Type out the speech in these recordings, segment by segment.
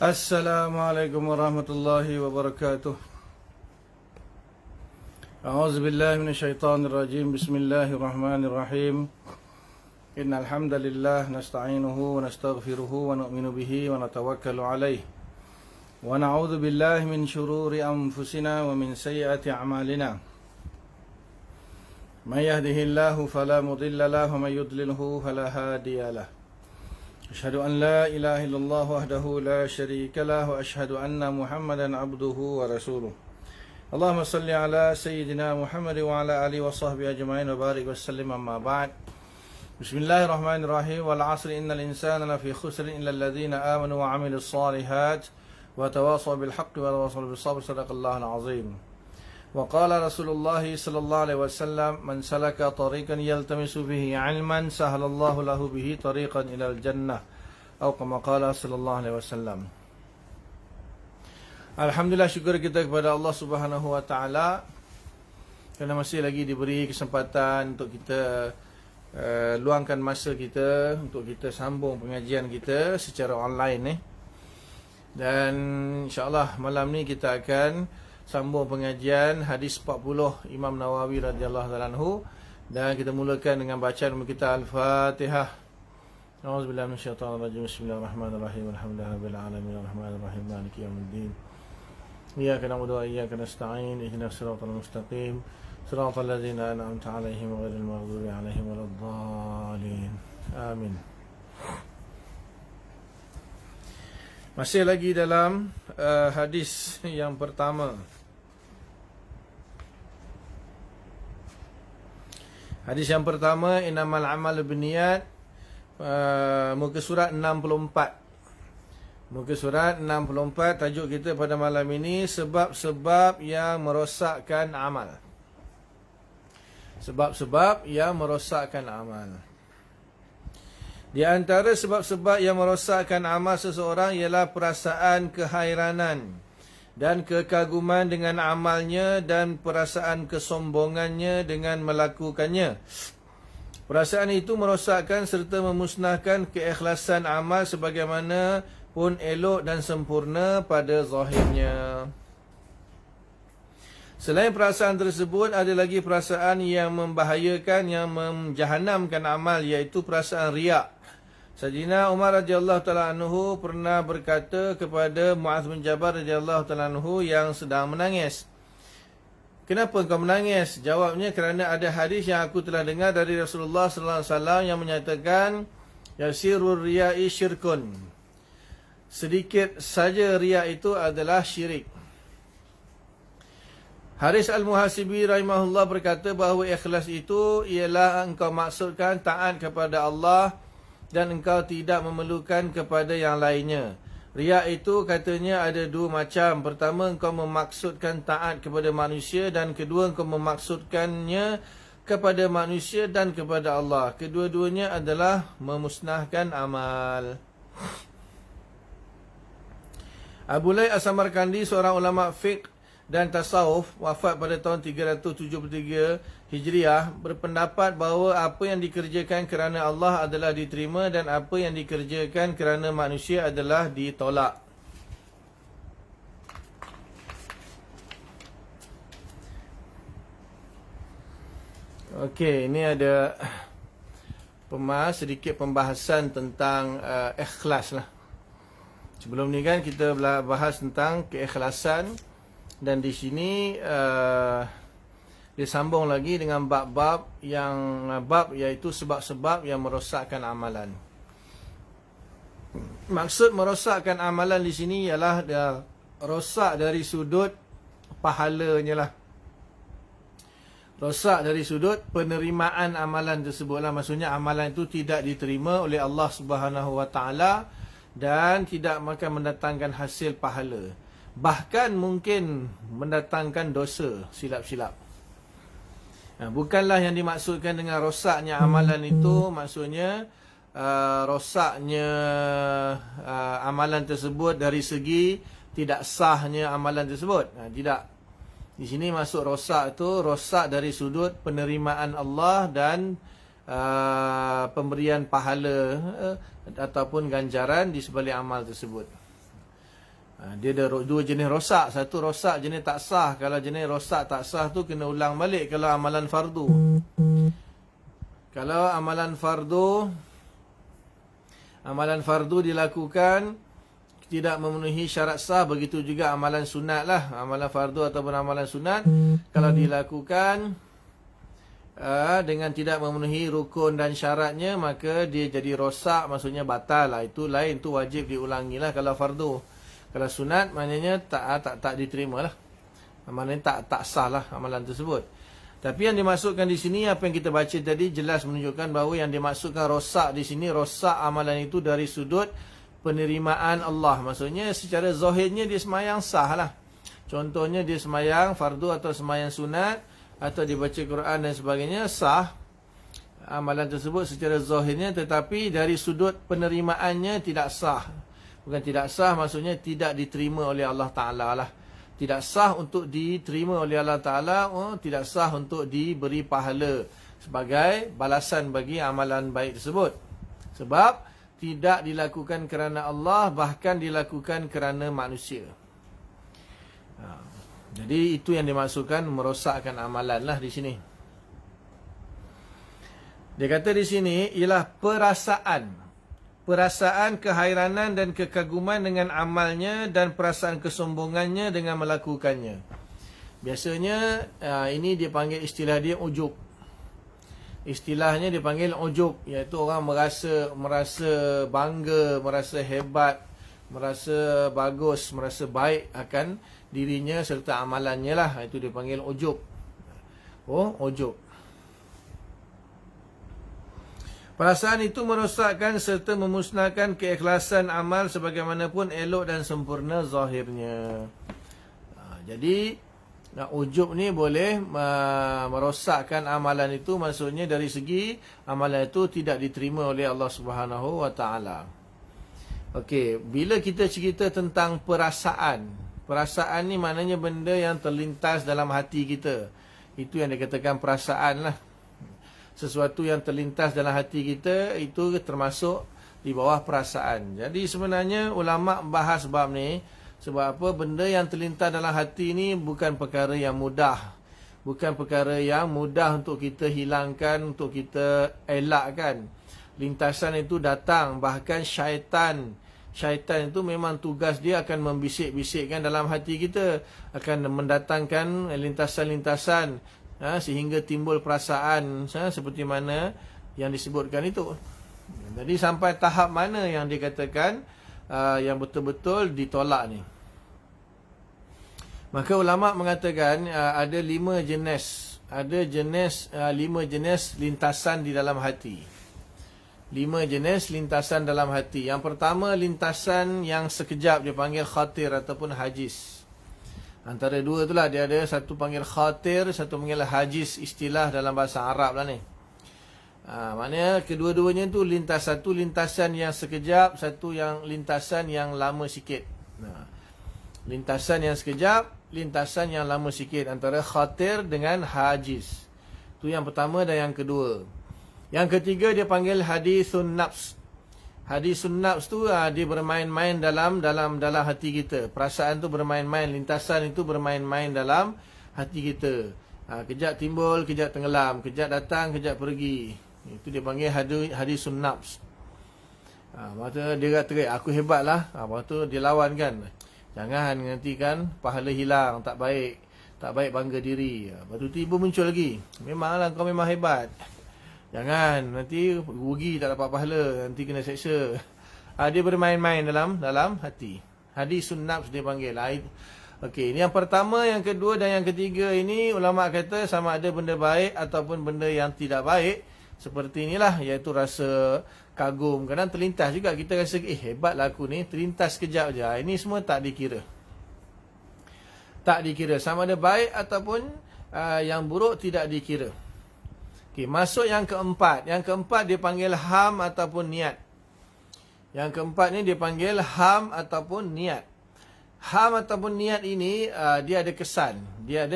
Assalamualaikum warahmatullahi wabarakatuh. A'udzu billahi minasyaitonir rajim. Bismillahirrahmanirrahim. Innal hamdalillah nasta'inuhu wa nastaghfiruhu wa nu'minu bihi wa natawakkalu alayhi. Wa na'udzu billahi min shururi anfusina wa min sayyiati a'malina. May yahdihillahu fala mudilla lahu wa may yudlilhu fala hadiya lahu. أشهد أن لا إله إلا الله وحده لا شريك له وأشهد أن محمدا عبده ورسوله اللهم صل على سيدنا محمد وعلى آله وصحبه أجمعين وبارك وسلم أما بعد بسم الله الرحمن الرحيم والعصر إن الإنسان لفي خسر إلا الذين آمنوا وعملوا الصالحات وتواصوا بالحق وتواصوا بالصبر صدق الله العظيم وقال رسول الله صلى الله عليه وسلم من سلك طريقا يلتمس فيه علما سهل الله له به طريقا إلى الجنة أو كما قال صلى الله عليه وسلم. Alhamdulillah, syukur kita kepada Allah Subhanahu wa taala kerana masih lagi diberi kesempatan untuk kita luangkan masa kita untuk kita sambung pengajian kita secara online Dan insya-Allah malam ni kita akan sambung pengajian hadis 40 Imam Nawawi radhiyallahu ta'ala anhu, dan kita mulakan dengan bacaan kita Al-Fatihah. A'udzubillahi minasyaitonir rajim. Bismillahirrahmanirrahim. Alhamdulillahirabbil alamin arrahmanirrahim maliki yaumiddin. Iyyaka na'budu wa iyyaka nasta'in. Ihdinas siratal mustaqim. Siratal ladzina an'amta 'alaihim ghairil maghdubi 'alaihim waladdallin. Amin. Masih lagi dalam hadis yang pertama. Hadis yang pertama, innamal a'malu binniyat, muka surat 64. Muka surat 64, tajuk kita pada malam ini sebab-sebab yang merosakkan amal. Sebab-sebab yang merosakkan amal. Di antara sebab-sebab yang merosakkan amal seseorang ialah perasaan kehairanan dan kekaguman dengan amalnya dan perasaan kesombongannya dengan melakukannya. Perasaan itu merosakkan serta memusnahkan keikhlasan amal sebagaimana pun elok dan sempurna pada zahirnya. Selain perasaan tersebut, ada lagi perasaan yang membahayakan, yang menjahanamkan amal, iaitu perasaan riak. Sayyidina Umar radhiyallahu ta'ala anhu pernah berkata kepada Mu'adz bin Jabal radhiyallahu ta'ala anhu yang sedang menangis, "Kenapa engkau menangis?" Jawabnya, "Kerana ada hadis yang aku telah dengar dari Rasulullah sallallahu alaihi wasallam yang menyatakan yasirur riya'i syirkun." Sedikit saja riak itu adalah syirik. Haris Al-Muhasibi rahimahullah berkata bahawa ikhlas itu ialah engkau maksudkan taat kepada Allah dan engkau tidak memerlukan kepada yang lainnya. Riak itu katanya ada dua macam. Pertama, engkau memaksudkan taat kepada manusia, dan kedua, engkau memaksudkannya kepada manusia dan kepada Allah. Kedua-duanya adalah memusnahkan amal. Abu Layth As-Samarkandi, seorang ulama fiqh dan tasawuf, wafat pada tahun 373 Hijriah, berpendapat bahawa apa yang dikerjakan kerana Allah adalah diterima dan apa yang dikerjakan kerana manusia adalah ditolak. Okey, ini ada sedikit pembahasan tentang ikhlas lah. Sebelum ni kan kita bahas tentang keikhlasan, dan di sini dia sambung lagi dengan bab iaitu sebab-sebab yang merosakkan amalan. Maksud merosakkan amalan di sini ialah dia rosak dari sudut pahalanya lah. Rosak dari sudut penerimaan amalan tersebutlah. Maksudnya amalan itu tidak diterima oleh Allah Subhanahu wa taala dan tidak akan mendatangkan hasil pahala. Bahkan mungkin mendatangkan dosa silap-silap. Bukanlah yang dimaksudkan dengan rosaknya amalan itu, maksudnya rosaknya amalan tersebut dari segi tidak sahnya amalan tersebut. Tidak. Di sini masuk rosak itu, rosak dari sudut penerimaan Allah dan pemberian pahala ataupun ganjaran di sebalik amal tersebut. Dia ada dua jenis rosak. Satu rosak jenis tak sah. Kalau jenis rosak tak sah tu kena ulang balik kalau amalan fardu. Kalau amalan fardu dilakukan tidak memenuhi syarat sah, begitu juga amalan sunat lah. Amalan fardu ataupun amalan sunat kalau dilakukan dengan tidak memenuhi rukun dan syaratnya, maka dia jadi rosak, maksudnya batal lah. Itu lain, itu wajib diulangi lah kalau fardu. Kalau sunat maknanya tak diterima lah. Maknanya tak sah lah amalan tersebut. Tapi yang dimaksudkan di sini, apa yang kita baca tadi jelas menunjukkan bahawa yang dimaksudkan rosak di sini, rosak amalan itu dari sudut penerimaan Allah. Maksudnya secara zahirnya dia semayang sah lah. Contohnya dia semayang fardu atau semayang sunat atau dibaca Quran dan sebagainya, sah amalan tersebut secara zahirnya, tetapi dari sudut penerimaannya tidak sah. Bukan tidak sah, maksudnya tidak diterima oleh Allah Ta'ala lah. Tidak sah untuk diterima oleh Allah Ta'ala, tidak sah untuk diberi pahala sebagai balasan bagi amalan baik tersebut. Sebab tidak dilakukan kerana Allah, bahkan dilakukan kerana manusia. Jadi itu yang dimaksudkan merosakkan amalan lah di sini. Dia kata di sini ialah perasaan kehairanan dan kekaguman dengan amalnya dan perasaan kesombongannya dengan melakukannya. Biasanya ini dia panggil, istilah dia ujub. Istilahnya dipanggil ujub, iaitu orang merasa bangga, merasa hebat, merasa bagus, merasa baik akan dirinya serta amalannya lah. Itu dipanggil ujub. Ujub. Perasaan itu merosakkan serta memusnahkan keikhlasan amal sebagaimanapun elok dan sempurna zahirnya. Jadi ujub ni boleh merosakkan amalan itu, maksudnya dari segi amalan itu tidak diterima oleh Allah Subhanahu Wa Taala. Okey, bila kita cerita tentang perasaan ni maknanya benda yang terlintas dalam hati kita. Itu yang dikatakan perasaan lah. Sesuatu yang terlintas dalam hati kita itu termasuk di bawah perasaan. Jadi sebenarnya ulama bahas bab ni sebab apa? Benda yang terlintas dalam hati ni bukan perkara yang mudah. Bukan perkara yang mudah untuk kita hilangkan, untuk kita elakkan. Lintasan itu datang, bahkan syaitan itu memang tugas dia akan membisik-bisikkan dalam hati kita, akan mendatangkan lintasan-lintasan sehingga timbul perasaan seperti mana yang disebutkan itu. Jadi sampai tahap mana yang dikatakan yang betul-betul ditolak ni. Maka ulama mengatakan ada 5 jenis. Ada 5 jenis lintasan di dalam hati. 5 jenis lintasan dalam hati. Yang pertama, lintasan yang sekejap, dia panggil khatir ataupun hajiz. Antara dua itulah, dia ada satu panggil khatir, satu panggil hajiz, istilah dalam bahasa Arab lah ni. Maknanya kedua-duanya tu satu lintasan yang sekejap, satu yang lintasan yang lama sikit. Lintasan yang sekejap, lintasan yang lama sikit, antara khatir dengan hajiz. Itu yang pertama dan yang kedua. Yang ketiga dia panggil hadisun nafs. Hadisun nafs tu dia bermain-main dalam hati kita. Perasaan tu bermain-main, lintasan itu bermain-main dalam hati kita. Kejap timbul, kejap tenggelam, kejap datang, kejap pergi. Itu dia panggil hadisun nafs. Maksudnya dia kata, aku hebat lah. Lepas tu dia lawan kan. Jangan nanti kan pahala hilang, tak baik. Tak baik bangga diri. Lepas tu tiba muncul lagi. Memanglah kau memang hebat. Jangan, nanti rugi tak dapat pahala, nanti kena seksa. Dia bermain-main dalam hati. Hadisun nafs dia panggil. Okey, ini yang pertama, yang kedua dan yang ketiga ini ulama kata sama ada benda baik ataupun benda yang tidak baik. Seperti inilah, iaitu rasa kagum. Kadang terlintas juga, kita rasa hebatlah aku ni, terlintas kejap je. Ini semua tak dikira. Tak dikira. Sama ada baik ataupun yang buruk tidak dikira. Okey, masuk yang keempat. Yang keempat dia panggil ham ataupun niat. Yang keempat ni dia panggil ham ataupun niat. Ham ataupun niat ini dia ada kesan. Dia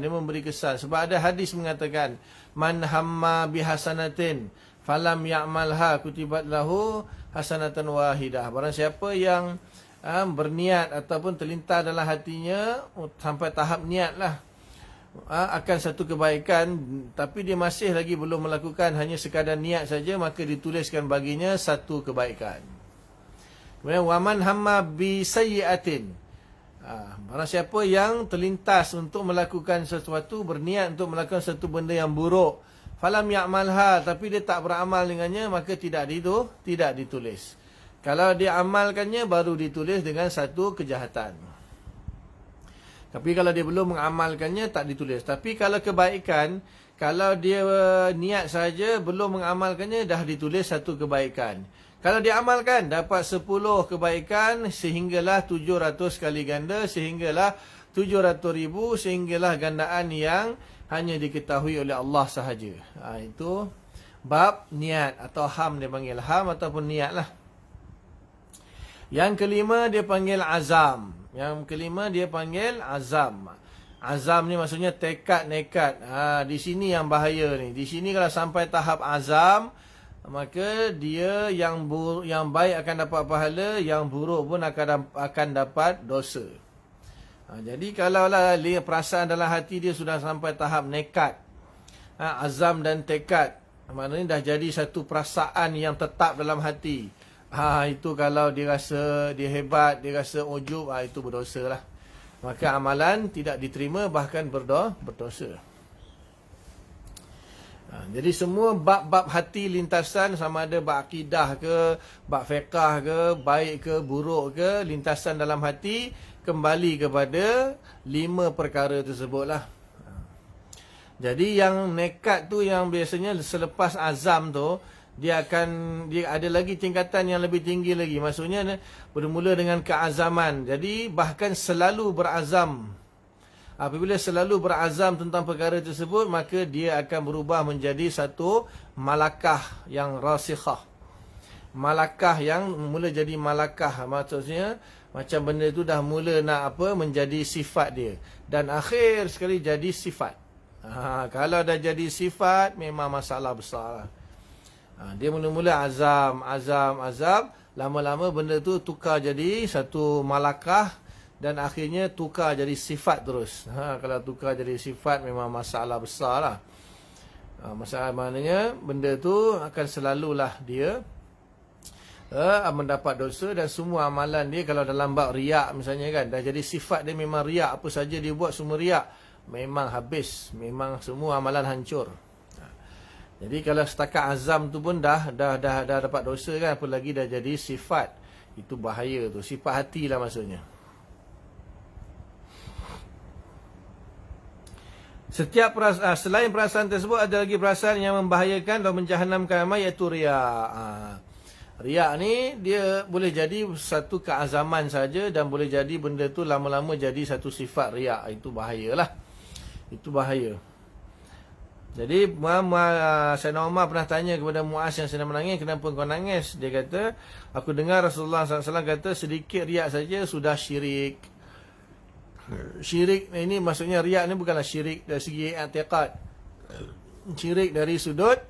memberi kesan. Sebab ada hadis mengatakan, man hamma bihasanatin falam ya'malha kutibat lahu hasanatan wahidah. Barang siapa yang berniat ataupun terlintas dalam hatinya sampai tahap niat lah akan satu kebaikan, tapi dia masih lagi belum melakukan, hanya sekadar niat saja, maka dituliskan baginya satu kebaikan. Kemudian waman hamma bi sayyi'atin, barang siapa yang terlintas untuk melakukan sesuatu, berniat untuk melakukan satu benda yang buruk, falam ya'malha, tapi dia tak beramal dengannya, maka tidak ditulis. Kalau dia amalkannya baru ditulis dengan satu kejahatan. Tapi kalau dia belum mengamalkannya, tak ditulis. Tapi kalau kebaikan, kalau dia niat saja belum mengamalkannya, dah ditulis satu kebaikan. Kalau dia amalkan, dapat 10 kebaikan, sehinggalah 700 kali ganda, sehinggalah 700,000, sehinggalah gandaan yang hanya diketahui oleh Allah sahaja. Itu bab niat, atau ham dia panggil. Ham ataupun niat lah. Yang kelima dia panggil azam. Yang kelima dia panggil azam. Azam ni maksudnya tekad, nekat. Di sini yang bahaya ni. Di sini kalau sampai tahap azam, maka dia yang baik akan dapat pahala, yang buruk pun akan dapat dosa. Jadi kalaulah perasaan dalam hati dia sudah sampai tahap nekat, azam dan tekad, maknanya dah jadi satu perasaan yang tetap dalam hati. Itu kalau dia rasa dia hebat, dia rasa ujub, itu berdosa lah. Maka amalan tidak diterima, bahkan berdosa. Jadi semua bab-bab hati lintasan, sama ada bab akidah ke, bab fiqah ke, baik ke, buruk ke, lintasan dalam hati, kembali kepada 5 perkara tersebut lah. Jadi yang nekat tu, yang biasanya selepas azam tu, dia ada lagi tingkatan yang lebih tinggi lagi. Maksudnya bermula dengan keazaman. Jadi bahkan selalu berazam. Apabila selalu berazam tentang perkara tersebut, maka dia akan berubah menjadi satu malakah yang rasikhah. Malakah yang mula jadi malakah. Maksudnya macam benda tu dah mula nak menjadi sifat dia. Dan akhir sekali jadi sifat. Kalau dah jadi sifat, memang masalah besar lah. Dia mula-mula azam, lama-lama benda tu tukar jadi satu malakah, dan akhirnya tukar jadi sifat terus. Kalau tukar jadi sifat, memang masalah besar lah. Masalah maknanya benda tu akan selalulah dia mendapat dosa, dan semua amalan dia, kalau dalam bab riak misalnya kan, dah jadi sifat dia memang riak, apa saja dia buat semua riak, memang habis, memang semua amalan hancur. Jadi kalau setakat azam tu pun dah dapat dosa kan, apa lagi dah jadi sifat. Itu bahaya tu, sifat hati lah maksudnya. Setiap selain perasaan tersebut, ada lagi perasaan yang membahayakan dan menjahanamkan amal, iaitu riak. Riak ni dia boleh jadi satu keazaman saja, dan boleh jadi benda tu lama-lama jadi satu sifat riak. Itu bahayalah. Itu bahaya. Jadi Sayyidina Umar pernah tanya kepada Muaz yang sedang menangis, kenapa kau nangis? Dia kata, aku dengar Rasulullah SAW kata, sedikit riak saja sudah syirik. Syirik ini maksudnya, riak ni bukanlah syirik dari segi i'tiqad. Syirik dari sudut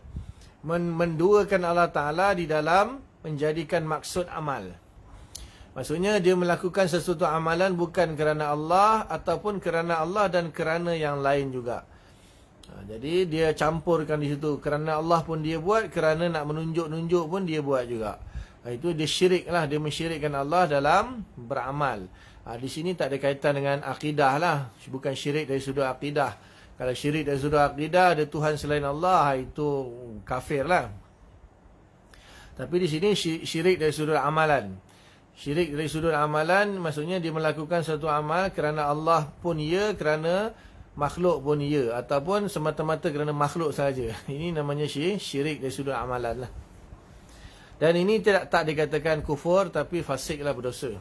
menduakan Allah Ta'ala di dalam menjadikan maksud amal. Maksudnya dia melakukan sesuatu amalan bukan kerana Allah, ataupun kerana Allah dan kerana yang lain juga. Jadi dia campurkan di situ. Kerana Allah pun dia buat, kerana nak menunjuk-nunjuk pun dia buat juga. Itu dia syirik lah. Dia mensyirikkan Allah dalam beramal. Di sini tak ada kaitan dengan akidah lah. Bukan syirik dari sudut akidah. Kalau syirik dari sudut akidah, ada Tuhan selain Allah, itu kafir lah. Tapi di sini syirik dari sudut amalan. Syirik dari sudut amalan maksudnya dia melakukan satu amal kerana Allah pun ya, kerana makhluk pun ya, ataupun semata-mata kerana makhluk saja. Ini namanya syirik dari sudut amalan lah. Dan ini tak dikatakan kufur, tapi fasik lah, berdosa.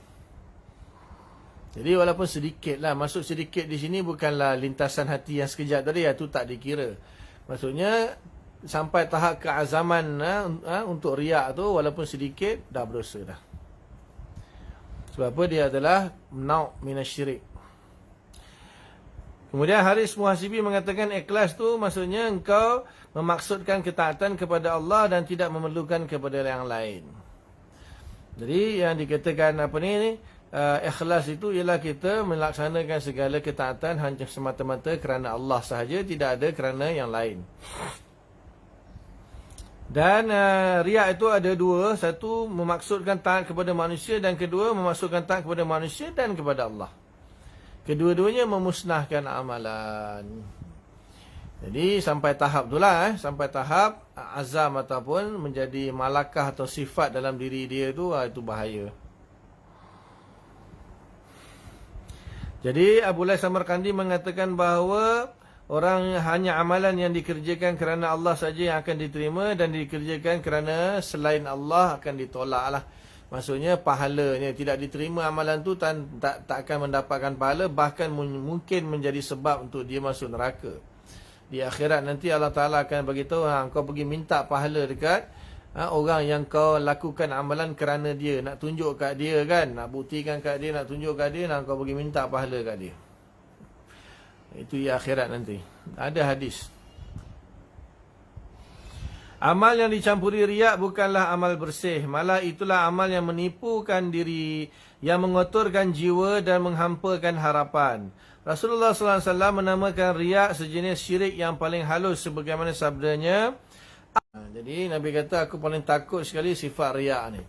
Jadi walaupun sedikit lah, maksud sedikit di sini bukanlah lintasan hati yang sekejap tadi, itu tak dikira. Maksudnya sampai tahap keazaman untuk riak tu, walaupun sedikit, dah berdosa dah. Sebab apa? Dia adalah nau' minasyirik. Kemudian Haris Muhasibi mengatakan ikhlas tu maksudnya engkau memaksudkan ketaatan kepada Allah dan tidak memerlukan kepada yang lain. Jadi yang dikatakan ikhlas itu ialah kita melaksanakan segala ketaatan hanya semata-mata kerana Allah sahaja, tidak ada kerana yang lain. Dan riak itu ada dua. Satu, memaksudkan taat kepada manusia, dan kedua, memaksudkan taat kepada manusia dan kepada Allah. Kedua-duanya memusnahkan amalan. Jadi sampai tahap itulah, sampai tahap azam ataupun menjadi malakah atau sifat dalam diri dia itu bahaya. Jadi Abu Lai Samarkandi mengatakan bahawa orang hanya amalan yang dikerjakan kerana Allah saja yang akan diterima, dan dikerjakan kerana selain Allah akan ditolak lah. Maksudnya pahalanya tidak diterima, amalan tu tak akan mendapatkan pahala, bahkan mungkin menjadi sebab untuk dia masuk neraka. Di akhirat nanti Allah Ta'ala akan beritahu, kau pergi minta pahala dekat orang yang kau lakukan amalan kerana dia, nak tunjuk kat dia kan, nak buktikan kat dia, nak tunjuk kat dia, nak kau pergi minta pahala kat dia. Itu di akhirat nanti. Ada hadis. Amal yang dicampuri riak bukanlah amal bersih, malah itulah amal yang menipukan diri, yang mengotorkan jiwa dan menghampakan harapan. Rasulullah SAW menamakan riak sejenis syirik yang paling halus, sebagaimana sabdanya. Jadi Nabi kata, aku paling takut sekali sifat riak ni.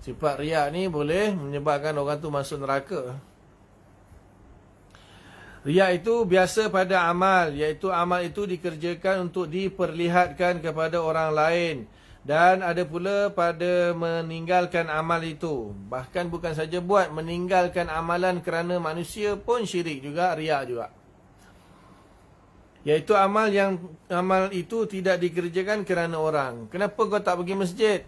Sifat riak ni boleh menyebabkan orang tu masuk neraka. Riak itu biasa pada amal, iaitu amal itu dikerjakan untuk diperlihatkan kepada orang lain. Dan ada pula pada meninggalkan amal itu. Bahkan bukan saja buat, meninggalkan amalan kerana manusia pun syirik juga, riak juga. Iaitu amal itu tidak dikerjakan kerana orang. Kenapa kau tak pergi masjid?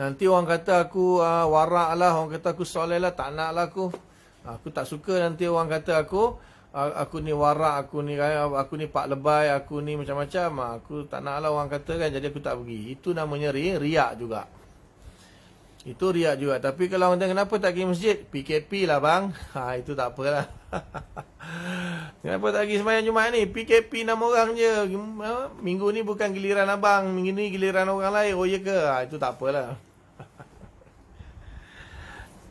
Nanti orang kata aku warak lah, orang kata aku soleh lah, tak nak lah aku. Aku tak suka nanti orang kata aku ni warak, aku ni pak lebay, aku ni macam-macam. Aku tak nak lah orang kata kan, jadi aku tak pergi. Itu namanya riak juga. Itu riak juga. Tapi kalau orang tanya kenapa tak pergi masjid? PKP lah bang. Itu tak apalah. Kenapa tak pergi sembahyang Jumaat ni? PKP 6 orang je. Minggu ni bukan giliran abang, minggu ni giliran orang lain. Oh ya ke? Itu tak apalah.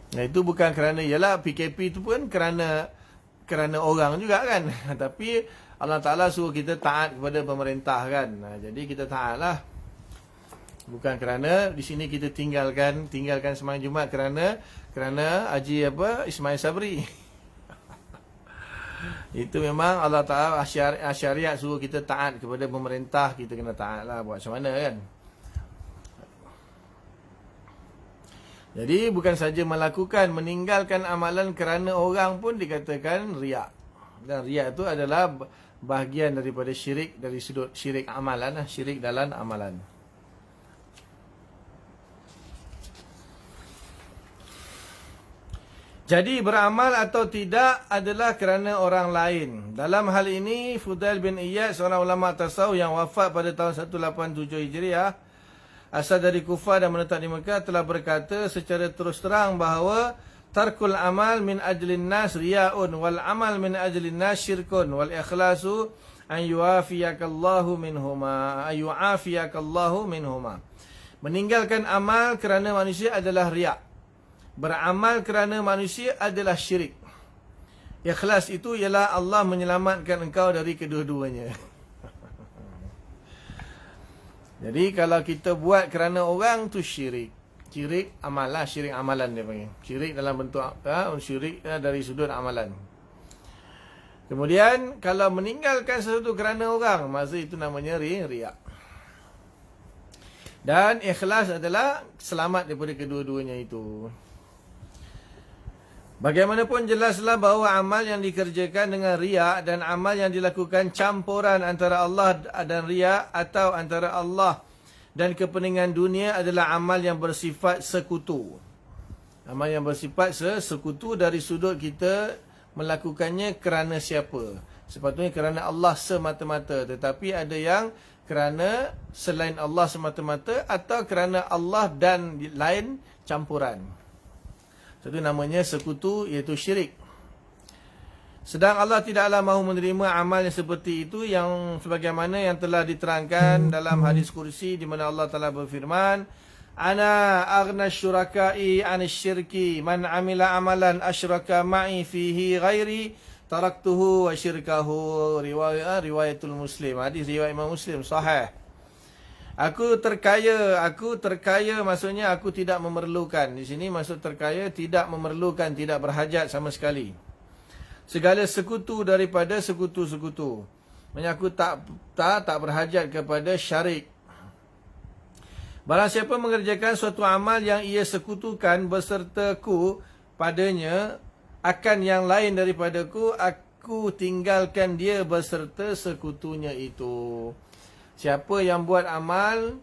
Nah, itu bukan kerana, ialah PKP itu pun kerana orang juga kan. Tapi Allah Ta'ala suruh kita taat kepada pemerintah kan. Jadi kita taat lah. Bukan kerana di sini kita tinggalkan sembahyang Jumaat kerana Haji Ismail Sabri. Itu memang Allah Ta'ala syariat suruh kita taat kepada pemerintah, kita kena taat lah, buat macam mana kan. Jadi bukan saja melakukan, meninggalkan amalan kerana orang pun dikatakan riak. Dan riak itu adalah bahagian daripada syirik, dari sudut syirik amalan, syirik dalam amalan. Jadi beramal atau tidak adalah kerana orang lain. Dalam hal ini Fudail bin Iyad, seorang ulama tasawuf yang wafat pada tahun 187 Hijriah, asal dari Kufah dan menetap di Mekah, telah berkata secara terus terang bahawa tarkul amal min ajlin nas riya'un, wal amal min ajlin nas syirkun, wal ikhlasu an yu'afiyakallahu minhuma. Meninggalkan amal kerana manusia adalah riak. Beramal kerana manusia adalah syirik. Ikhlas itu ialah Allah menyelamatkan engkau dari kedua-duanya. Jadi kalau kita buat kerana orang tu syirik. Syirik amal lah, syirik amalan dia panggil. Syirik dalam bentuk syirik dari sudut amalan. Kemudian kalau meninggalkan sesuatu kerana orang, maka itu namanya riak. Dan ikhlas adalah selamat daripada kedua-duanya itu. Bagaimanapun jelaslah bahawa amal yang dikerjakan dengan riak dan amal yang dilakukan campuran antara Allah dan riak, atau antara Allah dan kepentingan dunia, adalah amal yang bersifat sekutu. Amal yang bersifat sekutu dari sudut kita melakukannya kerana siapa? Sepatutnya kerana Allah semata-mata. Tetapi ada yang kerana selain Allah semata-mata, atau kerana Allah dan lain campuran. Itu namanya sekutu, iaitu syirik. Sedang Allah tidaklah mahu menerima amal yang seperti itu, yang sebagaimana yang telah diterangkan dalam hadis kursi, di mana Allah Ta'ala berfirman, Ana aghna syuraka'i 'anil syirki man 'amila amalan asyraka ma'i fihi ghairi taraktuhu wa syirkahu. Riwayatul Muslim. Hadis riwayat Imam Muslim sahih. Aku terkaya maksudnya aku tidak memerlukan. Di sini maksud terkaya tidak memerlukan, tidak berhajat sama sekali. Segala sekutu daripada sekutu-sekutu. Maksudnya aku tak berhajat kepada syarik. Barang siapa mengerjakan suatu amal yang ia sekutukan besertaku padanya akan yang lain daripadaku, aku tinggalkan dia beserta sekutunya itu. Siapa yang buat amal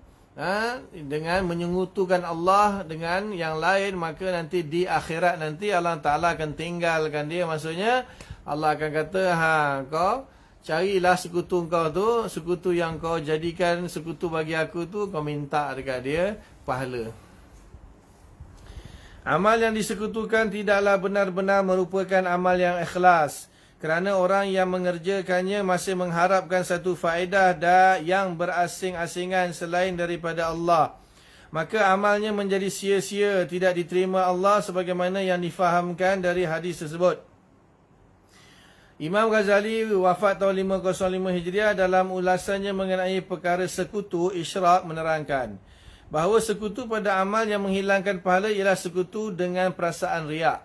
dengan menyekutukan Allah dengan yang lain, maka nanti di akhirat nanti Allah Ta'ala akan tinggalkan dia. Maksudnya Allah akan kata, kau carilah sekutu kau tu, sekutu yang kau jadikan sekutu bagi aku tu, kau minta dekat dia pahala. Amal yang disekutukan tidaklah benar-benar merupakan amal yang ikhlas, kerana orang yang mengerjakannya masih mengharapkan satu faedah yang berasing-asingan selain daripada Allah. Maka amalnya menjadi sia-sia, tidak diterima Allah sebagaimana yang difahamkan dari hadis tersebut. Imam Ghazali wafat tahun 505 Hijriah, dalam ulasannya mengenai perkara sekutu, isyrak, menerangkan bahawa sekutu pada amal yang menghilangkan pahala ialah sekutu dengan perasaan riak.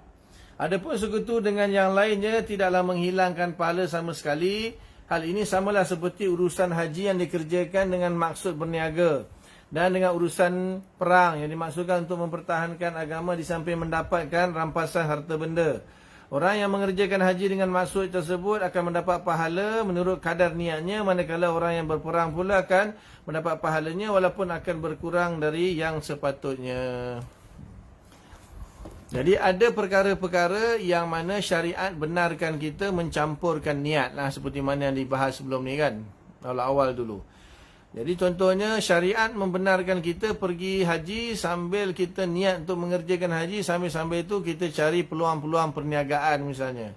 Adapun sekutu dengan yang lainnya tidaklah menghilangkan pahala sama sekali. Hal ini samalah seperti urusan haji yang dikerjakan dengan maksud berniaga dan dengan urusan perang yang dimaksudkan untuk mempertahankan agama di samping mendapatkan rampasan harta benda. Orang yang mengerjakan haji dengan maksud tersebut akan mendapat pahala menurut kadar niatnya, manakala orang yang berperang pula akan mendapat pahalanya walaupun akan berkurang dari yang sepatutnya. Jadi ada perkara-perkara yang mana syariat benarkan kita mencampurkan niat lah, seperti mana yang dibahas sebelum ni kan, awal-awal dulu. Jadi contohnya syariat membenarkan kita pergi haji sambil kita niat untuk mengerjakan haji, sambil-sambil itu kita cari peluang-peluang perniagaan misalnya.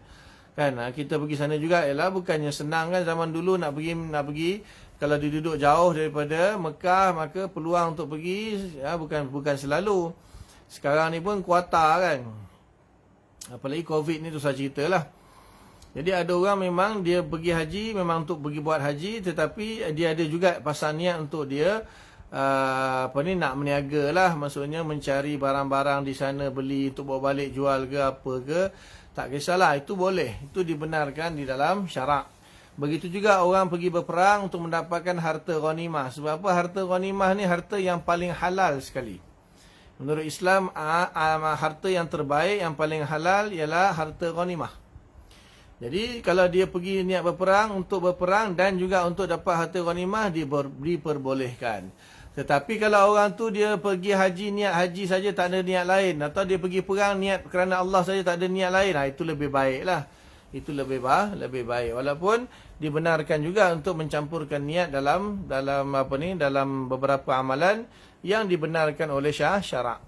Kan kita pergi sana juga, bukannya senang kan zaman dulu nak pergi kalau duduk jauh daripada Mekah, maka peluang untuk pergi bukan selalu. Sekarang ni pun kuota kan. Apalagi Covid ni tu saya ceritalah. Jadi ada orang memang dia pergi haji memang untuk pergi buat haji, tetapi dia ada juga pasal niat untuk dia nak meniaga lah, maksudnya mencari barang-barang di sana, beli untuk bawa balik jual ke apa ke, tak kisahlah, itu boleh, itu dibenarkan di dalam syarak. Begitu juga orang pergi berperang untuk mendapatkan harta ghanimah. Sebab apa? Harta ghanimah ni harta yang paling halal sekali. Menurut Islam, harta yang terbaik, yang paling halal ialah harta ghanimah. Jadi kalau dia pergi niat berperang, untuk berperang dan juga untuk dapat harta ghanimah, diperbolehkan. Tetapi kalau orang tu dia pergi haji, niat haji saja, tak ada niat lain, atau dia pergi perang niat kerana Allah saja, tak ada niat lain, itu lebih baik lah. Itu lebih baik. Walaupun dibenarkan juga untuk mencampurkan niat dalam beberapa amalan yang dibenarkan oleh syarak.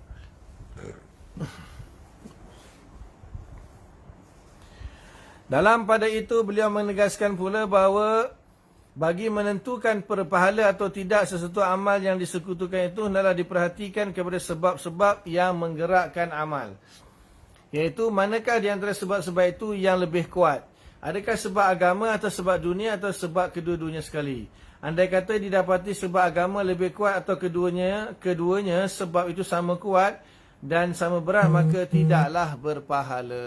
Dalam pada itu beliau menegaskan pula bahawa bagi menentukan berpahala atau tidak sesuatu amal yang disekutukan itu, hendaklah diperhatikan kepada sebab-sebab yang menggerakkan amal. Iaitu manakah di antara sebab-sebab itu yang lebih kuat? Adakah sebab agama atau sebab dunia atau sebab kedua-duanya sekali? Andai kata didapati sebab agama lebih kuat atau keduanya sebab itu sama kuat dan sama berat, maka tidaklah berpahala.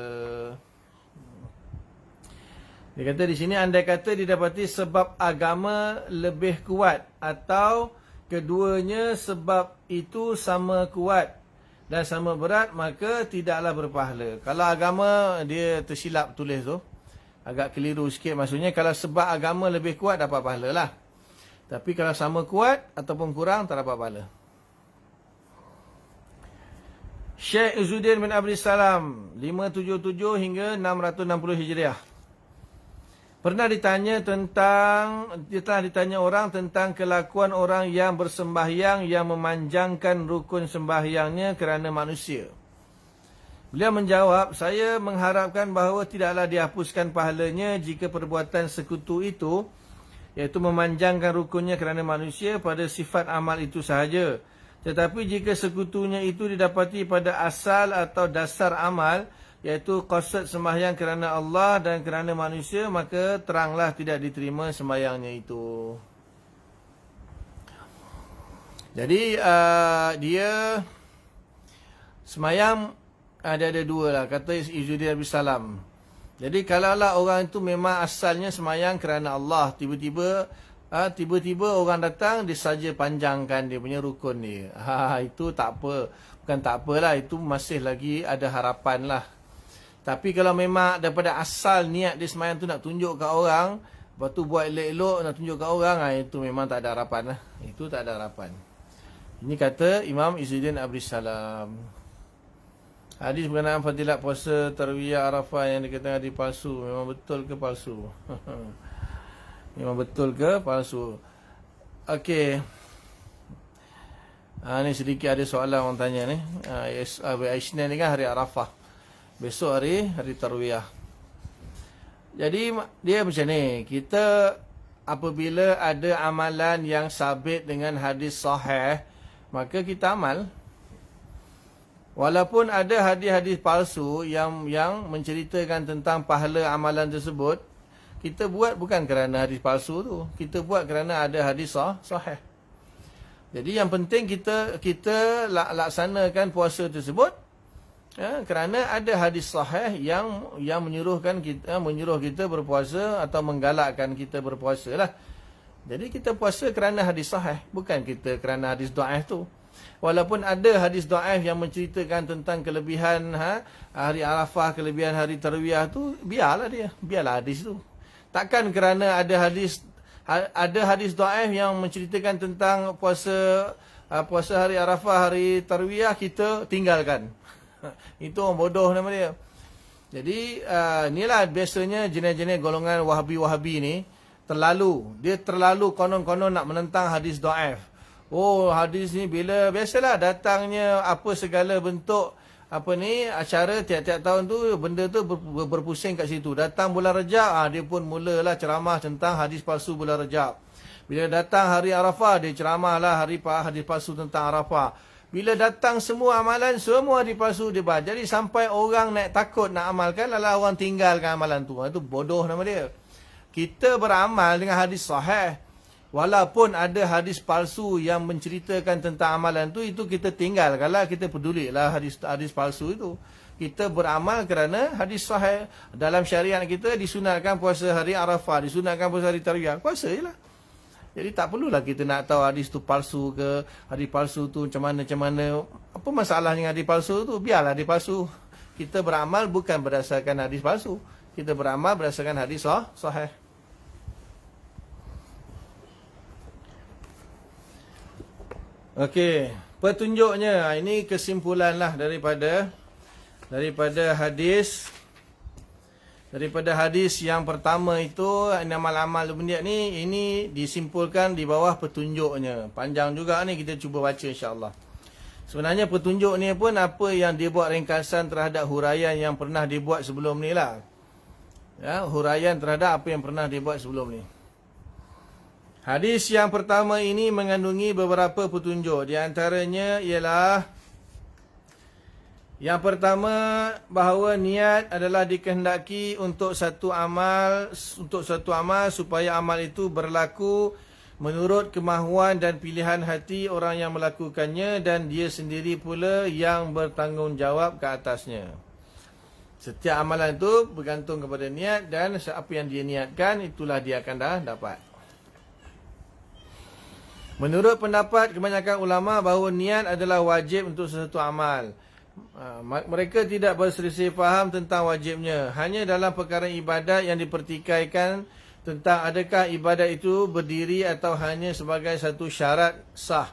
Dia kata di sini, andai kata didapati sebab agama lebih kuat atau keduanya sebab itu sama kuat dan sama berat, maka tidaklah berpahala. Kalau agama dia tersilap tulis tu, agak keliru sikit, maksudnya kalau sebab agama lebih kuat dapat pahala lah. Tapi kalau sama kuat ataupun kurang, tak dapat pahala. Syekh Izzuddin bin Abdul Salam 577 hingga 660 Hijriah. Pernah dia telah ditanya orang tentang kelakuan orang yang bersembahyang yang memanjangkan rukun sembahyangnya kerana manusia. Beliau menjawab, saya mengharapkan bahawa tidaklah dihapuskan pahalanya jika perbuatan sekutu itu, iaitu memanjangkan rukunnya kerana manusia, pada sifat amal itu sahaja. Tetapi jika sekutunya itu didapati pada asal atau dasar amal, iaitu qasad sembahyang kerana Allah dan kerana manusia, maka teranglah tidak diterima sembahyangnya itu. Jadi dia sembahyang ada dua lah, kata Izzuddin Abdul Salam. Jadi kalaulah orang itu memang asalnya sembahyang kerana Allah, tiba-tiba orang datang, dia saja panjangkan dia punya rukun dia. Itu tak apa. Bukan tak apalah, itu masih lagi ada harapan lah. Tapi kalau memang daripada asal niat dia sembahyang tu nak tunjuk kat orang, lepas tu buat elok-elok nak tunjuk kat orang, itu memang tak ada harapan lah. Itu tak ada harapan. Ini kata Imam Izzuddin Abdul Salam. Hadis berkenaan fadilat puasa Tarwiyah Arafah yang dikatakan hadis palsu, memang betul ke palsu? Memang betul ke palsu? Okey. Ni sedikit ada soalan orang tanya ni. Isnin ni kan hari Arafah. Besok hari Tarwiyah. Jadi dia macam ni, kita apabila ada amalan yang sabit dengan hadis sahih, maka kita amal. Walaupun ada hadis-hadis palsu yang menceritakan tentang pahala amalan tersebut, kita buat bukan kerana hadis palsu tu, kita buat kerana ada hadis sahih. Jadi yang penting kita laksanakan puasa tersebut kerana ada hadis sahih yang menyuruh kita berpuasa atau menggalakkan kita berpuasa lah. Jadi kita puasa kerana hadis sahih, bukan kita kerana hadis dhaif tu. Walaupun ada hadis dhaif yang menceritakan tentang kelebihan hari Arafah, kelebihan hari Tarwiyah tu, biarlah hadis tu. Takkan kerana ada hadis dhaif yang menceritakan tentang puasa hari Arafah, hari Tarwiyah, kita tinggalkan. Itu orang bodoh nama dia. Jadi inilah biasanya jenis-jenis golongan Wahabi ni terlalu konon-konon nak menentang hadis dhaif. Oh, hadis ni bila biasalah datangnya apa segala bentuk acara tiap-tiap tahun tu, benda tu berpusing kat situ. Datang bulan Rejab, dia pun mulalah ceramah tentang hadis palsu bulan Rejab. Bila datang hari Arafah, dia ceramahlah hadis palsu tentang Arafah. Bila datang semua amalan, semua hadis palsu dia bahas. Jadi sampai orang naik takut nak amalkan, lalu orang tinggalkan amalan tu. Itu bodoh nama dia. Kita beramal dengan hadis sahih. Walaupun ada hadis palsu yang menceritakan tentang amalan tu, itu kita tinggal. Kalau kita pedulilah hadis palsu itu. Kita beramal kerana hadis sahih. Dalam syariat kita disunatkan puasa hari Arafah, disunatkan puasa hari Tarwiyah. Puasa je lah. Jadi tak perlulah kita nak tahu hadis tu palsu ke, hadis palsu tu macam mana. Apa masalah dengan hadis palsu tu? Biarlah hadis palsu. Kita beramal bukan berdasarkan hadis palsu. Kita beramal berdasarkan hadis sahih. Okey, petunjuknya, ini kesimpulanlah daripada hadis yang pertama itu, amal-amal benda ni, ini disimpulkan di bawah petunjuknya. Panjang juga ni, kita cuba baca insya-Allah. Sebenarnya petunjuk ni pun apa yang dia buat ringkasan terhadap huraian yang pernah dibuat sebelum ni lah. Ya, huraian terhadap apa yang pernah dibuat sebelum ni. Hadis yang pertama ini mengandungi beberapa petunjuk. Di antaranya ialah yang pertama, bahawa niat adalah dikehendaki untuk satu amal supaya amal itu berlaku menurut kemahuan dan pilihan hati orang yang melakukannya, dan dia sendiri pula yang bertanggungjawab ke atasnya. Setiap amalan itu bergantung kepada niat, dan apa yang dia niatkan itulah dia akan dapat. Menurut pendapat kebanyakan ulama bahawa niat adalah wajib untuk sesuatu amal. Mereka tidak berselisih faham tentang wajibnya. Hanya dalam perkara ibadat yang dipertikaikan tentang adakah ibadat itu berdiri atau hanya sebagai satu syarat sah.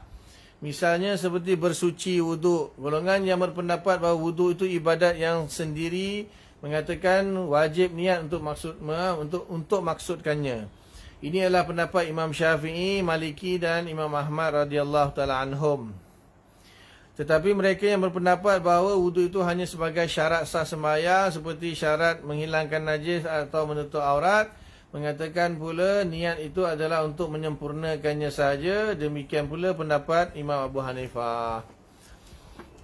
Misalnya seperti bersuci wuduk. Golongan yang berpendapat bahawa wuduk itu ibadat yang sendiri mengatakan wajib niat untuk maksudkannya. Ini adalah pendapat Imam Syafi'i, Maliki dan Imam Ahmad radhiyallahu taala anhum. Tetapi mereka yang berpendapat bahawa wudu itu hanya sebagai syarat sah sembahyang, seperti syarat menghilangkan najis atau menutup aurat, mengatakan pula niat itu adalah untuk menyempurnakannya saja. Demikian pula pendapat Imam Abu Hanifah.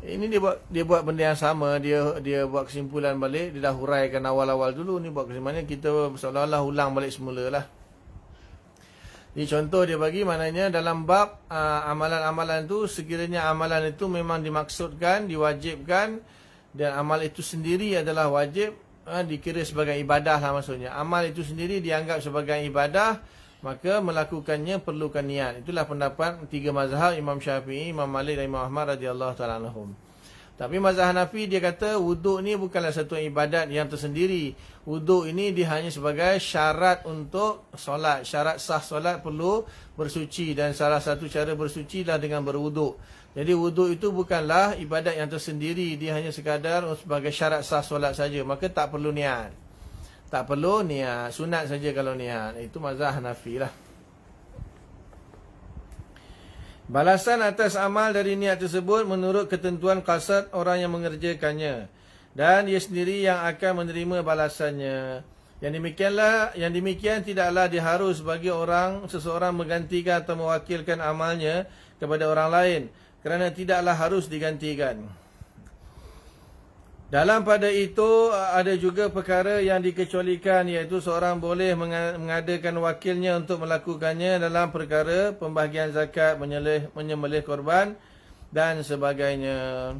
Ini dia buat benda yang sama, dia buat kesimpulan balik, dia dah huraikan awal-awal dulu, ni buat kesimpulan, kita seolah-olah ulang balik semula lah. Ini contoh dia bagi, maknanya dalam bab amalan-amalan tu, sekiranya amalan itu memang dimaksudkan, diwajibkan, dan amal itu sendiri adalah wajib, dikira sebagai ibadah lah maksudnya. Amal itu sendiri dianggap sebagai ibadah, maka melakukannya perlukan niat. Itulah pendapat tiga mazhab, Imam Syafi'i, Imam Malik dan Imam Ahmad radhiyallahu ta'ala anhum. Tapi mazhab Hanafi dia kata wuduk ni bukanlah satu ibadat yang tersendiri. Wuduk ini dia hanya sebagai syarat untuk solat. Syarat sah solat perlu bersuci, dan salah satu cara bersuci adalah dengan berwuduk. Jadi wuduk itu bukanlah ibadat yang tersendiri, dia hanya sekadar sebagai syarat sah solat saja. Maka tak perlu niat. Tak perlu niat, sunat saja kalau niat. Itu mazhab Hanafi lah. Balasan atas amal dari niat tersebut menurut ketentuan qasad orang yang mengerjakannya, dan dia sendiri yang akan menerima balasannya. Yang demikian tidaklah diharus bagi seseorang menggantikan atau mewakilkan amalnya kepada orang lain, kerana tidaklah harus digantikan. Dalam pada itu ada juga perkara yang dikecualikan, iaitu seorang boleh mengadakan wakilnya untuk melakukannya dalam perkara pembahagian zakat, menyembelih korban dan sebagainya.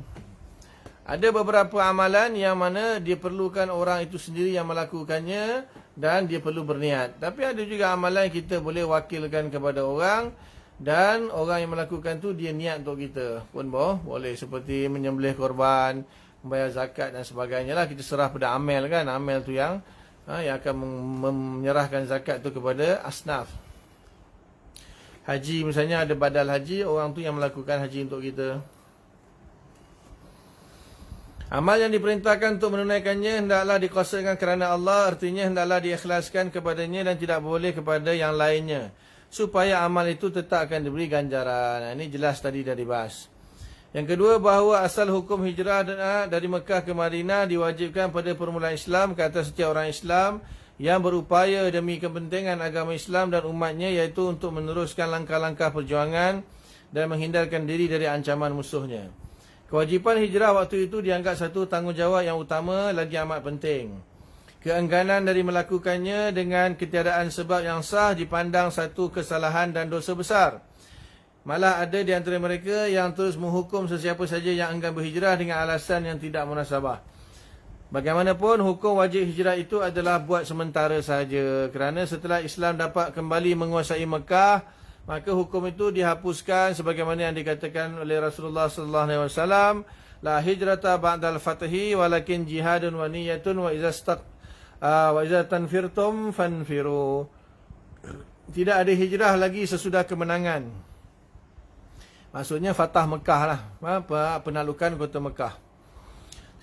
Ada beberapa amalan yang mana diperlukan orang itu sendiri yang melakukannya dan dia perlu berniat. Tapi ada juga amalan kita boleh wakilkan kepada orang, dan orang yang melakukan tu dia niat untuk kita pun boleh, seperti menyembelih korban, membayar zakat dan sebagainya lah. Kita serah pada amil kan. Amil tu yang akan menyerahkan zakat tu kepada asnaf. Haji misalnya ada badal haji, orang tu yang melakukan haji untuk kita. Amal yang diperintahkan untuk menunaikannya hendaklah dikuasakan kerana Allah, artinya hendaklah diikhlaskan kepadanya dan tidak boleh kepada yang lainnya, supaya amal itu tetap akan diberi ganjaran. Ini jelas tadi dah dibahas. Yang kedua, bahawa asal hukum hijrah dari Mekah ke Madinah diwajibkan pada permulaan Islam ke atas setiap orang Islam yang berupaya demi kepentingan agama Islam dan umatnya, iaitu untuk meneruskan langkah-langkah perjuangan dan menghindarkan diri dari ancaman musuhnya. Kewajipan hijrah waktu itu dianggap satu tanggungjawab yang utama lagi amat penting. Keengganan dari melakukannya dengan ketiadaan sebab yang sah dipandang satu kesalahan dan dosa besar. Malah ada di antara mereka yang terus menghukum sesiapa saja yang enggan berhijrah dengan alasan yang tidak munasabah. Bagaimanapun, hukum wajib hijrah itu adalah buat sementara sahaja, kerana setelah Islam dapat kembali menguasai Mekah, maka hukum itu dihapuskan sebagaimana yang dikatakan oleh Rasulullah sallallahu alaihi wasallam, la hijrata ba'dal fathi walakin jihadun wa niyyatun wa idza tanfirtum fanfiru. Tidak ada hijrah lagi sesudah kemenangan. Maksudnya Fatah Mekah lah, penaklukan kota Mekah.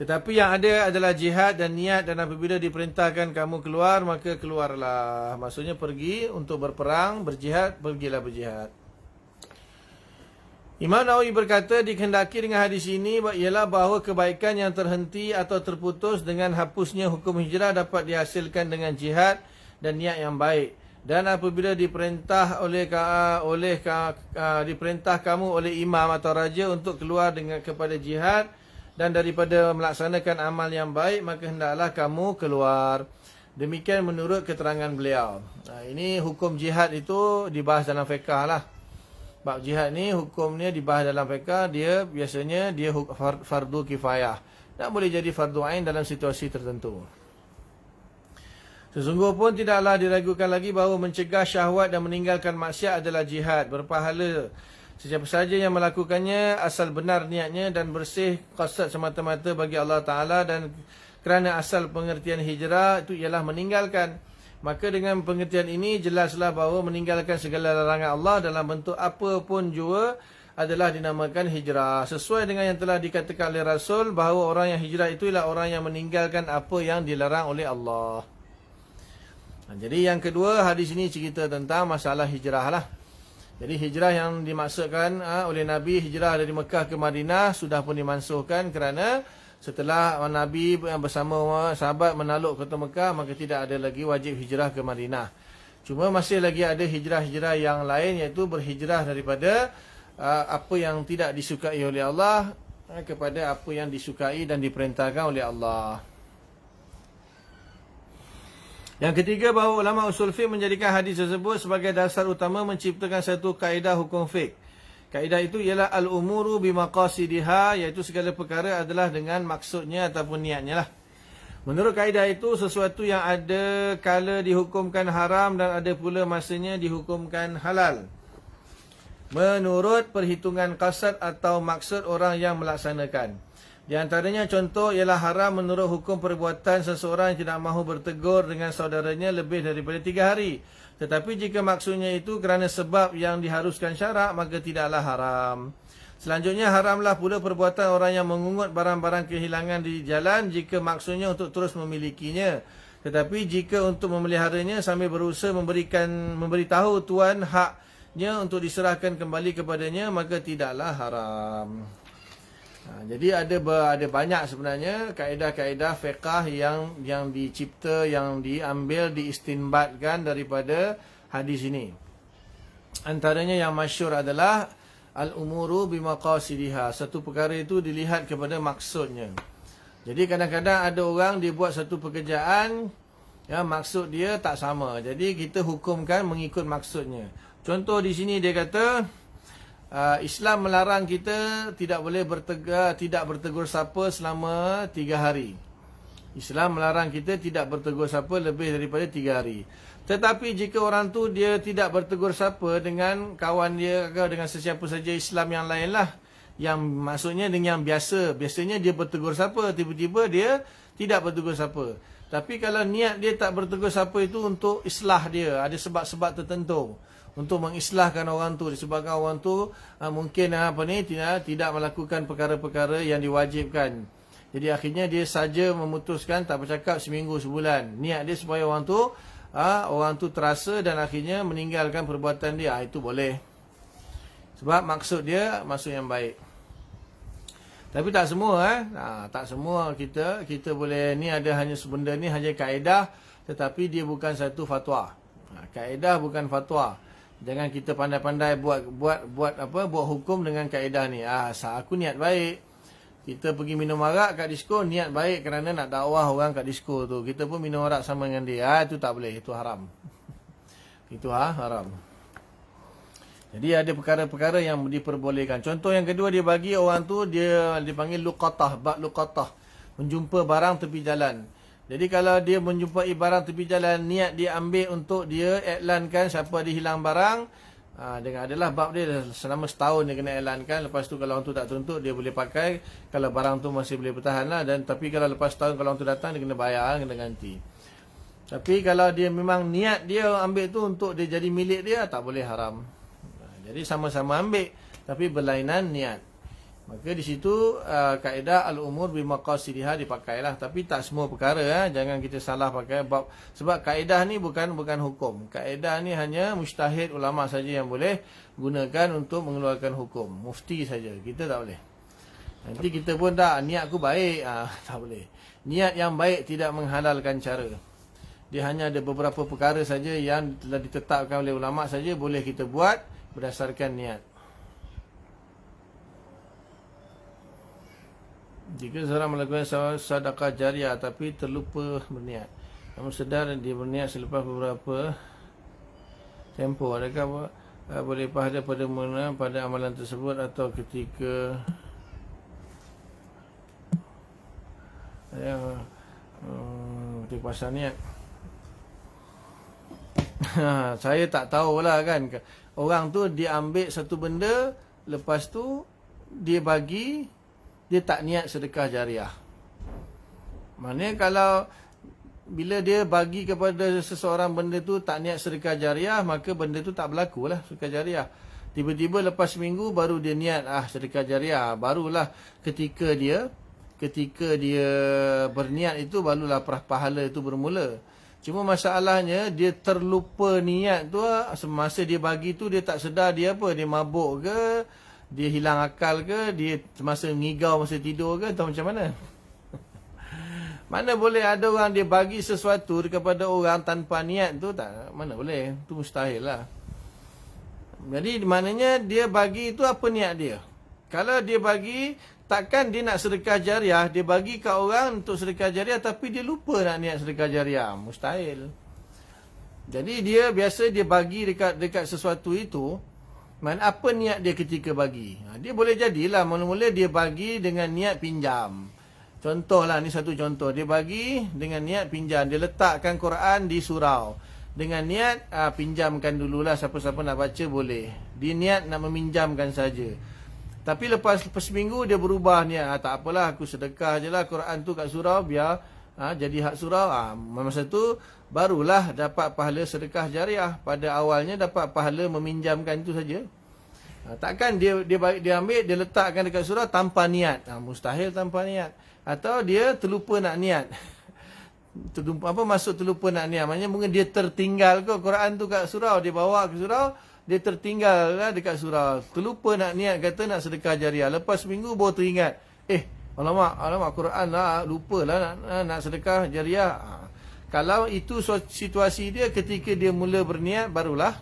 Tetapi yang ada adalah jihad dan niat, dan apabila diperintahkan kamu keluar, maka keluarlah. Maksudnya pergi untuk berperang, berjihad, pergilah berjihad. Imam Nawawi berkata, dikehendaki dengan hadis ini ialah bahawa kebaikan yang terhenti atau terputus dengan hapusnya hukum hijrah dapat dihasilkan dengan jihad dan niat yang baik. Dan apabila diperintah diperintah kamu oleh imam atau raja untuk keluar kepada jihad dan daripada melaksanakan amal yang baik, maka hendaklah kamu keluar. Demikian menurut keterangan beliau. Ini hukum jihad itu dibahas dalam fiqh lah. Bab jihad ni hukumnya dibahas dalam fiqh. Dia biasanya fardu kifayah, tak boleh jadi fardu ain dalam situasi tertentu. Sesungguh pun tidaklah diragukan lagi bahawa mencegah syahwat dan meninggalkan maksiat adalah jihad berpahala. Sesiapa saja yang melakukannya asal benar niatnya dan bersih qasad semata-mata bagi Allah Ta'ala, dan kerana asal pengertian hijrah itu ialah meninggalkan. Maka dengan pengertian ini jelaslah bahawa meninggalkan segala larangan Allah dalam bentuk apa pun jua adalah dinamakan hijrah. Sesuai dengan yang telah dikatakan oleh Rasul bahawa orang yang hijrah itu ialah orang yang meninggalkan apa yang dilarang oleh Allah. Jadi yang kedua, hadis ini cerita tentang masalah hijrah lah. Jadi hijrah yang dimaksudkan oleh Nabi, hijrah dari Mekah ke Madinah sudah pun dimansuhkan kerana Setelah Nabi bersama sahabat menakluk kota Mekah, maka tidak ada lagi wajib hijrah ke Madinah. Cuma masih lagi ada hijrah-hijrah yang lain, iaitu berhijrah daripada apa yang tidak disukai oleh Allah kepada apa yang disukai dan diperintahkan oleh Allah. Yang ketiga, bahawa ulama usul fiqh menjadikan hadis tersebut sebagai dasar utama menciptakan satu kaedah hukum fiqh. Kaedah itu ialah al-umuru bimaqasidiha, iaitu segala perkara adalah dengan maksudnya ataupun niatnya lah. Menurut kaedah itu, sesuatu yang ada kala dihukumkan haram dan ada pula masanya dihukumkan halal, menurut perhitungan qasad atau maksud orang yang melaksanakan. Di antaranya contoh ialah haram menurut hukum perbuatan seseorang yang tidak mahu bertegur dengan saudaranya lebih daripada 3 hari. Tetapi jika maksudnya itu kerana sebab yang diharuskan syarak, maka tidaklah haram. Selanjutnya, haramlah pula perbuatan orang yang mengungut barang-barang kehilangan di jalan jika maksudnya untuk terus memilikinya. Tetapi jika untuk memeliharanya sambil berusaha memberitahu tuan haknya untuk diserahkan kembali kepadanya, maka tidaklah haram. Jadi ada banyak sebenarnya kaedah-kaedah fiqh yang dicipta, yang diambil, diistinbatkan daripada hadis ini. Antaranya yang masyhur adalah al-umuru bimaqasidiha. Satu perkara itu dilihat kepada maksudnya. Jadi kadang-kadang ada orang dia buat satu pekerjaan, ya, maksud dia tak sama. Jadi kita hukumkan mengikut maksudnya. Contoh di sini dia kata, Islam melarang kita tidak boleh tidak bertegur sapa selama 3 hari. Islam melarang kita tidak bertegur sapa lebih daripada 3 hari. Tetapi jika orang tu dia tidak bertegur sapa dengan kawan dia atau dengan sesiapa saja Islam yang lain lah, yang maksudnya dengan biasanya dia bertegur sapa, tiba-tiba dia tidak bertegur sapa. Tapi kalau niat dia tak bertegur sapa itu untuk islah dia, ada sebab-sebab tertentu untuk mengislahkan orang tu, disebabkan orang tu mungkin tidak melakukan perkara-perkara yang diwajibkan. Jadi akhirnya dia saja memutuskan tak bercakap seminggu sebulan. Niat dia supaya orang tu terasa dan akhirnya meninggalkan perbuatan dia. Itu boleh. Sebab maksud dia maksud yang baik. Tapi tak semua tak semua kita boleh, ni ada hanya benda ni hanya kaedah, tetapi dia bukan satu fatwa. Kaedah bukan fatwa. Jangan kita pandai-pandai buat hukum dengan kaedah ni. Aku niat baik. Kita pergi minum arak kat disko, niat baik kerana nak dakwah orang kat disko tu. Kita pun minum arak sama dengan dia. Itu tak boleh, itu haram. Itu haram. Jadi ada perkara-perkara yang diperbolehkan. Contoh yang kedua dia bagi orang tu, dia dipanggil luqatah, bab luqatah, menjumpa barang tepi jalan. Jadi kalau dia menjumpai barang tepi jalan, niat dia ambil untuk dia iklankan siapa ada hilang barang, dengan adalah bab dia selama setahun dia kena iklankan. Lepas tu kalau orang tu tak tuntut, dia boleh pakai. Kalau barang tu masih boleh bertahan lah. Dan tapi kalau lepas setahun kalau orang tu datang, dia kena bayar, kena ganti. Tapi kalau dia memang niat dia ambil tu untuk dia jadi milik dia, tak boleh haram. Jadi sama-sama ambil, tapi berlainan niat. Maka di situ kaedah al-umur bimaqasidiha dipakailah. Tapi tak semua perkara, jangan kita salah pakai bab. Sebab kaedah ni bukan hukum. Kaedah ni hanya mujtahid ulama saja yang boleh gunakan untuk mengeluarkan hukum. Mufti saja, kita tak boleh. Nanti kita pun niat aku baik, tak boleh. Niat yang baik tidak menghalalkan cara. Dia hanya ada beberapa perkara saja yang telah ditetapkan oleh ulama saja boleh kita buat berdasarkan niat. Jika seorang melakukan sedekah jariah tapi terlupa berniat, namun sedar dia berniat selepas beberapa tempoh, adakah boleh pahala pada amalan tersebut atau ketika ketika pasal niat? Saya tak tahulah kan. Orang tu dia ambil satu benda, lepas tu dia bagi, dia tak niat sedekah jariah. Maknanya kalau bila dia bagi kepada seseorang benda tu tak niat sedekah jariah, maka benda tu tak berlaku lah sedekah jariah. Tiba-tiba lepas seminggu baru dia niat sedekah jariah. Barulah ketika dia berniat itu, barulah pahala itu bermula. Cuma masalahnya dia terlupa niat tu semasa dia bagi tu, dia tak sedar dia mabuk ke, dia hilang akal ke, dia semasa ngigau masa tidur ke, atau macam mana. Mana boleh ada orang dia bagi sesuatu kepada orang tanpa niat tu, tak, mana boleh, tu mustahil lah. Jadi maknanya dia bagi itu apa niat dia. Kalau dia bagi, takkan dia nak sedekah jariah, dia bagi ke orang untuk sedekah jariah tapi dia lupa nak niat sedekah jariah, mustahil. Jadi dia biasa dia bagi dekat sesuatu itu, mana apa niat dia ketika bagi. Dia boleh jadilah mula-mula dia bagi dengan niat pinjam. Contohlah, ni satu contoh. Dia bagi dengan niat pinjam. Dia letakkan Quran di surau. Dengan niat, pinjamkan dululah, siapa-siapa nak baca boleh. Dia niat nak meminjamkan saja. Tapi lepas seminggu dia berubah niat. Tak apalah, aku sedekah je lah Quran tu kat surau, biar jadi hak surau. Masa tu barulah dapat pahala sedekah jariah. Pada awalnya dapat pahala meminjamkan itu saja. Takkan dia ambil, dia letakkan dekat surau tanpa niat. Mustahil tanpa niat. Atau dia terlupa nak niat. Apa maksud terlupa nak niat? Maksudnya mungkin dia tertinggal ke Quran tu kat surau, dia bawa ke surau, dia tertinggal lah dekat surau. Terlupa nak niat, kata nak sedekah jariah. Lepas seminggu baru teringat. Alamak Quran lah, lupa lah nak sedekah jariah. Kalau itu situasi dia ketika dia mula berniat, barulah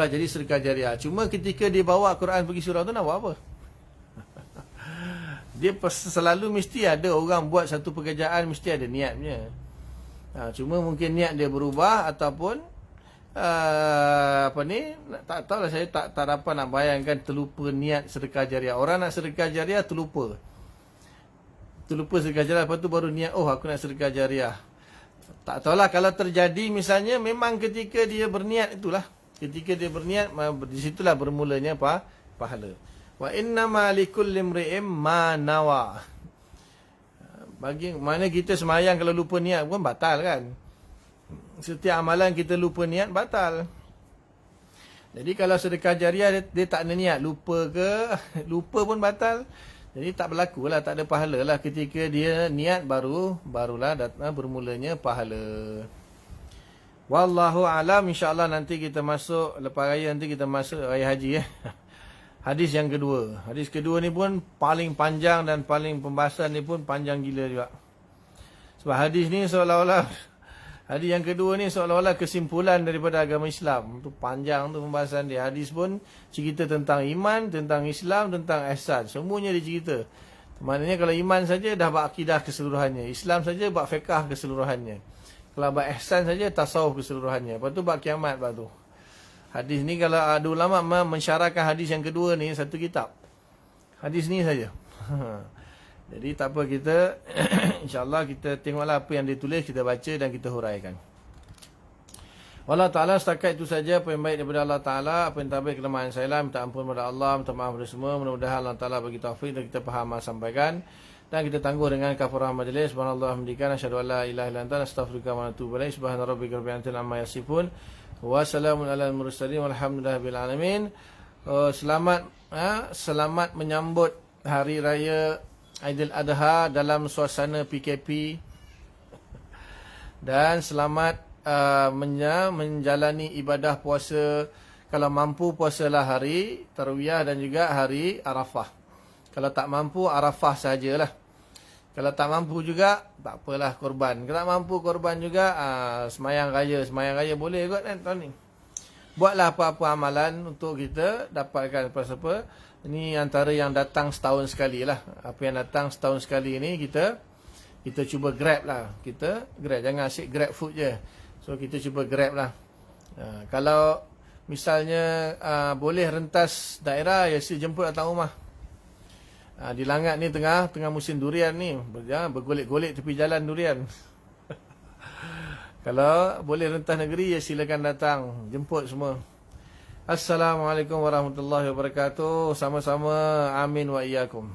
jadi sedekah jariah. Cuma ketika dia bawa Quran pergi surau tu, nak buat apa? Dia selalu mesti ada orang buat satu pekerjaan, mesti ada niatnya. Cuma mungkin niat dia berubah ataupun tak tahulah, saya tak dapat nak bayangkan terlupa niat sedekah jariah. Orang nak sedekah jariah terlupa sedekah jariah, lepas tu baru niat, aku nak sedekah jariah. Tak tahulah kalau terjadi misalnya, memang ketika dia berniat itulah. Ketika dia berniat, di situlah bermulanya pahala. Wa innama likulli imri'in ma nawa. Bagi mana kita semayang kalau lupa niat pun batal kan. Setiap amalan kita lupa niat batal. Jadi kalau sedekah jariah dia tak ada niat, lupa pun batal. Jadi tak berlaku lah, tak ada pahala lah. Ketika dia niat barulah bermulanya pahala. Wallahu alam. InsyaAllah nanti kita masuk lepas raya, nanti kita masuk raya haji Hadis yang kedua. Hadis kedua ni pun paling panjang dan paling pembahasan ni pun panjang gila juga. Sebab hadis ni seolah-olah, hadis yang kedua ni seolah-olah kesimpulan daripada agama Islam. Tu panjang tu pembahasan dia. Hadis pun cerita tentang iman, tentang Islam, tentang ihsan. Semuanya dia cerita. Maknanya kalau iman saja dah bab akidah keseluruhannya. Islam saja bab fiqh keseluruhannya. Kalau bab ihsan saja tasawuf keseluruhannya. Lepas tu bab kiamat bab tu. Hadis ni kalau ada ulama mensyarahkan hadis yang kedua ni satu kitab. Hadis ni saja. Jadi tak apa, kita insya-Allah kita tengoklah apa yang ditulis, kita baca dan kita huraikan. Wallahu taala, setakat itu saja apa yang baik daripada Allah taala, apa yang tak baik kelemahan saya lah, minta ampun kepada Allah, minta maaf kepada semua. Mudah-mudahan Allah taala bagi taufik dan kita faham sampaikan dan kita tangguh dengan kafarah majlis. Subhanallah hamdikan, asyhadu an la ilaha illa anta, astaghfiruka wa atubu ilaik. Subhana rabbika rabbil izzati amma yasifun. Wassalamun ala mursalin walhamdulillahil alamin. Selamat menyambut hari raya Aidil Adha dalam suasana PKP. Dan selamat menjalani ibadah puasa. Kalau mampu puasalah hari Tarwiyah dan juga hari Arafah. Kalau tak mampu Arafah sajalah. Kalau tak mampu juga, tak apalah korban. Kalau tak mampu korban juga, semayang raya boleh kot kan tahun ni. Buatlah apa-apa amalan untuk kita dapatkan apa-apa. Ini antara yang datang setahun sekali lah. Apa yang datang setahun sekali ni kita cuba grab lah. Kita grab, jangan asyik grab food je. So kita cuba grab lah. Kalau misalnya boleh rentas daerah, ya si jemput datang rumah. Di Langat ni tengah musim durian ni, bergolek-golek tepi jalan durian. Kalau boleh rentas negeri, ya silakan datang, jemput semua. Assalamualaikum warahmatullahi wabarakatuh. Sama-sama, amin wa iyyakum.